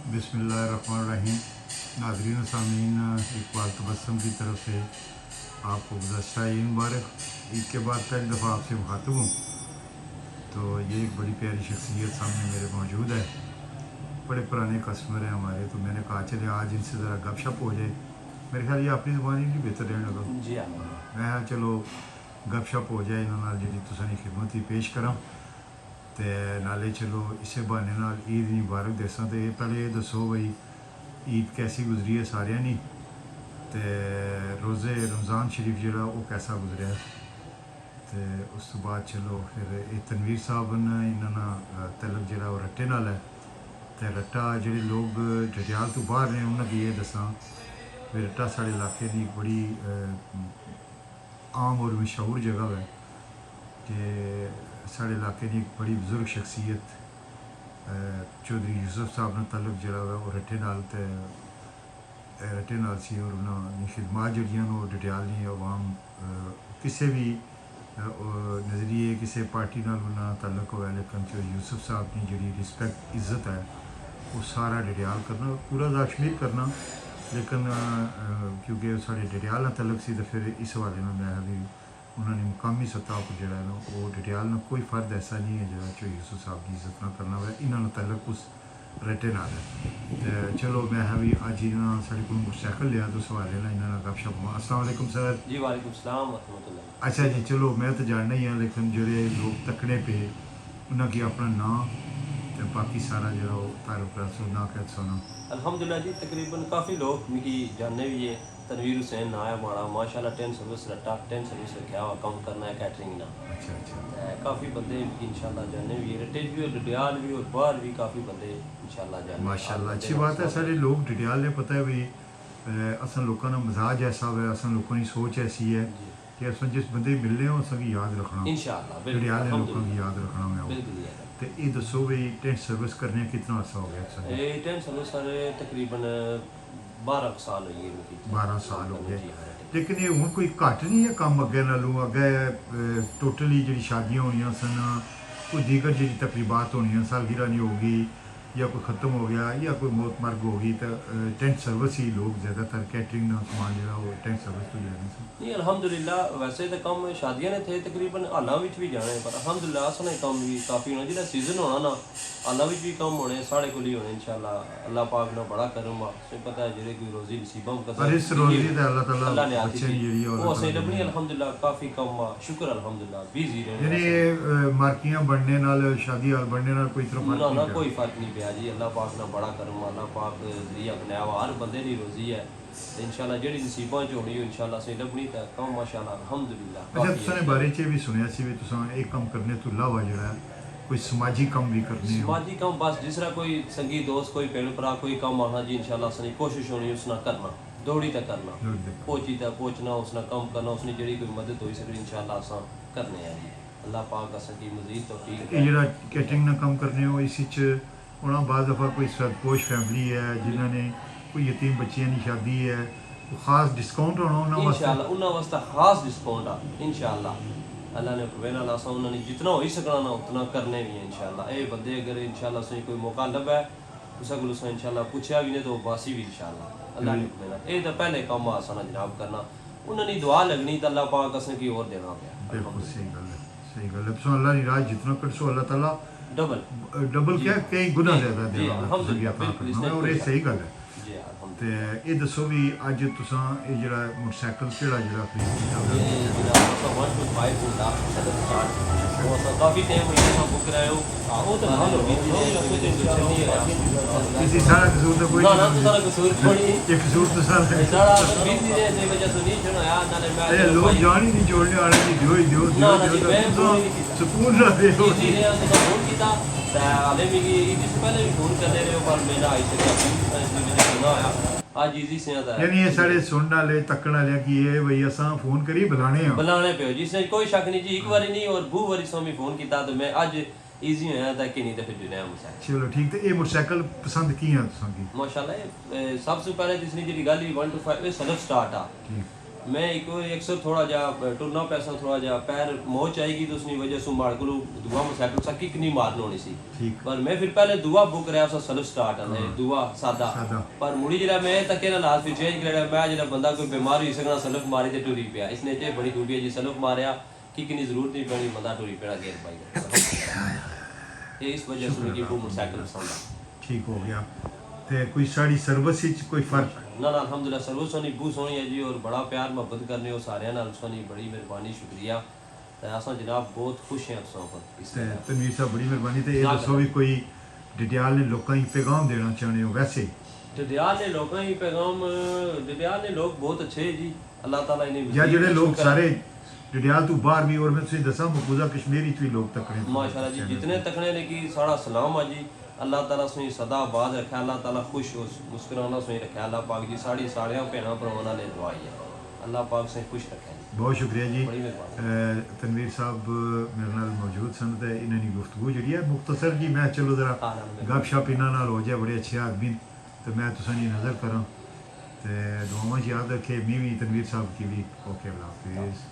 बिस्मिल्लाहिर्रहमानिर्रहीम। नाज़रीन सामीन, इकबाल तबस्सुम की तरफ से आपको गुज़श्ता ईद मुबारक। ईद के बाद पहली दफ़ा आपसे मुखातिब हूँ, तो ये एक बड़ी प्यारी शख्सियत सामने मेरे मौजूद है। बड़े पुराने कस्टमर हैं हमारे, तो मैंने कहा चले आज इनसे ज़रा गपशप हो जाए। मेरे ख्याल ये अपनी ज़ुबान ही बेहतर रहने लगा जी हाँ। मैं चलो गपशप हो जाए इन्होंने जी तुसानी खिदमत ही पेश करा, तो नाले चलो इसे बहाने नाल ईद मुबारक दसा। तो ये पहले ये दसो भाई ईद कैसी गुजरी है सारिया नी, तो रोज़े रमज़ान शरीफ जरा वो कैसा गुजरिया, तो उस तो बाद चलो फिर ये तनवीर साहब ने इन्होंने तलब जरा वो रट्टे नाल है, तो रट्टा जोड़े लोग डडियाल तो बाहर ने उन्होंने ये दसा भी रट्टा साढ़े इलाके की बड़ी आम और मशहूर जगह है कि साढ़े इलाके की एक बड़ी बुजुर्ग शख्सियत चौधरी यूसुफ साहब ने तलब जरा वो रट्टे नाल सी, और उन्होंने खिदमात जड़ियाँ डडियाल दी आवाम किसी भी नज़रिए किसी पार्टी नाल उन्होंने तल्लक होया, लेकिन चौधरी यूसुफ साहब की जी रिस्पैक्ट इज्जत है वो सारा डडियाल करना पूरा कश्मीर करना, लेकिन क्योंकि साढ़े डडियाल ना तल्लक सी, तो फिर इस हवाले में मैं भी उन्होंने मुकामी सतह पर जो वो डडियाल ना कोई फ़र्द ऐसा नहीं है जो चौधरी यूसुफ साहब की इज्जत ना करना हुआ, इन्होंने तल्लक उस रटे नाल है। तो चलो मैं भी अज इन्होंने साढ़े को मोटरसाइकिल लिया तो उस हवाले ना इन्होंने गपशप हुआ। अस्सलाम वालेकुम सर। जी वालेकुम सलाम रहमतुल्लाह। अच्छा जी, चलो मैं तो जानना ही हाँ, लेकिन जोड़े लोग तकने पे उन्होंने अपना नाम तो बाकी सारा जो तारुफ ना कह सोना। अल्हम्दुलिल्लाह जी, तकरीबन काफ़ी लोग मिगी जानने भी है। तनवीर हुसैन ना है हमारा, माशाल्लाह 10 सर्विस रट्टा 10 सर्विस रखा हुआ काम करना है कैटरिंग ना। अच्छा अच्छा, काफ़ी बंदे इंशाल्लाह जानने भी है, रट्टे भी और डडियाल भी और बाहर भी काफ़ी बंदे इंशाल्लाह जानने। माशाल्लाह अच्छी बात है। सारे लोग डडियाल ने पता है भी असन लोगों का मजाज ऐसा है, असन लोगों की सोच ऐसी है कि अस जिस बंदे मिलने हो अस याद रखना इंशाल्लाह डडियाल ने लोगों की याद रखना मैं। बिल्कुल। तो ये दसो भी टेंट सर्विस करने कितना अर्सा हो गया? ये टेंट सर्विस सारे तकरीबन 12 साल हो गए। 12 साल हो गए, लेकिन ये हूँ कोई घट नहीं है काम अगे नालों? अगे टोटली जी शादियाँ होनी सन, कोई दीगर जी तकरीबात होनी, सालगिरह नहीं होगी या कोई ख़त्म हो गया या कोई मौत मर्ग होगी, तो टेंट सर्विस ही लोग ज़्यादातर कैटरिंग ना सामान जो वो टेंट सर्विस तो लेने से। नहीं अल्हम्दुलिल्लाह, वैसे तो कम शादियां ने थे तकरीबन हालां विच भी जाने, पर अल्हम्दुलिल्लाह असने कम भी काफ़ी होना जिहड़ा सीजन होना ना हालां विच भी कम होने साढ़े कोल ही होने इंशाल्लाह। अल्लाह पाक ने बड़ा करम आ, से पता है जेरे कोई रोजी नसीबा और इस रोजी ते अल्लाह ताला ने आती बच्चे जेडी वो असें लभनी अल्हम्दुलिल्लाह काफ़ी कम आ, शुक्र अल्हम्दुलिल्लाह बिजी रहने। यानी मार्कियां बनने नाल शादी हाल बनने नाल कोई तरह फर्क ना नहीं कोई फ़र्क नहीं पिया जी। अल्लाह पाक ने बड़ा करम, अल्लाह पाक जरिया बनाया हुआ हर बंदे दी रोजी है, तो इंशाल्लाह जेड़ी नसीबां च होनी इंशाल्लाह असें लभनी, तो कम माशाल्लाह अल्हम्दुलिल्लाह। अच्छा, तुसां बारे च भी सुनिया सी भी तुसां एक काम करने तो अलावा जेड़ा कोई समाजी काम भी करने हो? समाजी काम बस जिस तरह कोई संगी दोस्त कोई भैन भरा कोई काम आना जी इंशाल्लाह असनी कोशिश होनी उसना करना, दौड़ी तक करना, पहुंची तक पहुंचना, उसना काम करना, उसने जेड़ी कोई मदद होई सके इंशाल्लाह असां करने हैं जी। अल्लाह पाक असां की मजीद तौफीक ये जेड़ा कैटरिंग ना काम करने हो इस होना बाद दफ़ा कोई सदपोश फैमिली है जिन्होंने कोई यतीम बच्चियां की शादी है, तो खास डिस्काउंट होना उन्होंने वास्ते? इंशाल्लाह उन्होंने वास्ते खास डिस्काउंट आ इंशाल्लाह। अल्लाह ने प्रेरणा लासा उन्होंने जितना हो ही सकना ना उतना करने भी है इंशाल्लाह। ये बंदे अगर इंशाल्लाह से कोई मौका लभे उस को इंशाल्लाह पूछा भी नहीं तो बासी भी इंशाल्लाह अल्लाह ने प्रेरणा। ये तो पहले काम आसाना जनाब करना, उन्होंने दुआ लगनी तो अल्लाह पाक असें की और देना पे। बिल्कुल सही गल है, सही गल है। सो अल्लाह की राह जितना करसो अल्लाह ताला डबल क्या कई गुना ज़्यादा देना और ये सही गल है। तो ये दसो भी अज तुसां ये जेड़ा मोटरसाइकिल केड़ा जेड़ा खरीद काफी टाइम हुई है बुक कराए हो वो तो किसी सारा कसूर तो कोई ना सारा कसूर थोड़ी एक कसूर तो सारा बिजी रहने की वजह से नहीं सुना यार नाले मैं लोग जान ही नहीं जोड़ने वाले की दियो सुकून ना दे बिजी रहे तो फोन कीता आले मिगी इससे पहले भी फोन करते रहे पर मेरा आई से ना आया आज इजी से आता है। यानी ये सारे सुनने वाले तकने वाले की ये भई असां फोन करी बुलाने हैं बुलाने पे जिसने कोई शक नहीं जी, एक बारी नहीं और बहु बारी स्वामी फोन कीता तो मैं आज इजी होया था कि नहीं तो फिर जुड़े हम साथ। चलो ठीक। तो ये मोटरसाइकिल पसंद की है तुसां की? माशाल्लाह सबसे पहले जिसने जी गल 1 to 5 सलफ स्टार्ट आ मैं एक अक्सर थोड़ा जा टुरना पैसा थोड़ा जा पैर मोच आएगी तो उसकी वजह से माड़ को दुआ मोटरसाइकिल सा किक नहीं मारनी होनी सी ठीक पर मैं फिर पहले दुआ बुक रहा उस सेल्फ स्टार्ट है दुआ सादा सादा। पर मुड़ी जरा मैं तके ना लास्ट फिर चेंज कर मैं जरा बंदा कोई बीमार हुई सकना सेल्फ मारी ते टूरी पिया इसने चे बड़ी खूबी है जी सेल्फ मारया किक नहीं जरूरत नहीं पड़ी बंदा टूरी पेड़ा गेर पाई ये इस वजह से मुझे वो मोटरसाइकिल पसंद है ठीक हो गया ते कोई साड़ी सर्विस विच कोई फर्क ना ना अल्हम्दुलिल्लाह सर्विस सोनी बहुत सोहनी है जी और बड़ा प्यार मोहब्बत करने हो सारे नाल सोनी बड़ी मेहरबानी शुक्रिया ते असां जनाब बहुत खुश हैं अफसों पर ते तनवीर साहब बड़ी मेहरबानी ते ये दसो भी कोई डिटेल ने लोकां गी पैगाम देना चाहते हो वैसे डडियाल ने लोगों ही पैगाम डडियाल ने लोग बहुत अच्छे हैं जी अल्लाह ताला इन्हें या जेडे लोग सारे डिटेल तो बाहर भी और मैं तुझे दसा मकबूजा कश्मीरी च भी लोग तकने माशाल्लाह जी जितने तकने ने की सारा सलाम है जी अल्लाह ताला सुई सदा आबाद रखे अल्लाह ताला खुश हो मुस्कुराना सुई रखे अल्लाह पाक जी साड़ी साड़ियाँ भैन भरावां ने दुआई है अल्लाह पाक से खुश रखे बहुत शुक्रिया जी बड़ी मेहरबानी तनवीर साहब मेरे नाल मौजूद सन ते इन्हां दी गुफ्तगू जी है मुख्तसर जी मैं चलो जरा गपशप इन्हां नाल हो जाए बड़े अच्छे आदमी तो मैं तुसां दी नज़र करां ते दुआवां च याद रखे मी भी तनवीर साहब की भी ओके अल्लाह हाफिज़।